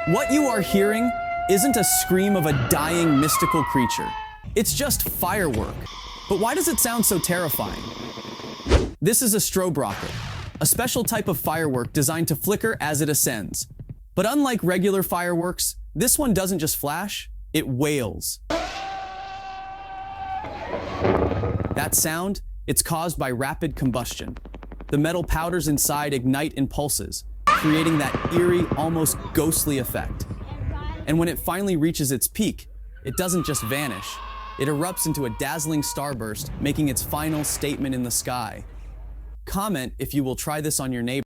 What you are hearing isn't a scream of a dying mystical creature. It's just firework. But why does it sound so terrifying? This is a strobe rocket, a special type of firework designed to flicker as it ascends. But unlike regular fireworks, this one doesn't just flash, it wails. That sound, it's caused by rapid combustion. The metal powders inside ignite in pulses, creating that eerie, almost ghostly effect. And when it finally reaches its peak, it doesn't just vanish. It erupts into a dazzling starburst, making its final statement in the sky. Comment if you will try this on your neighbor.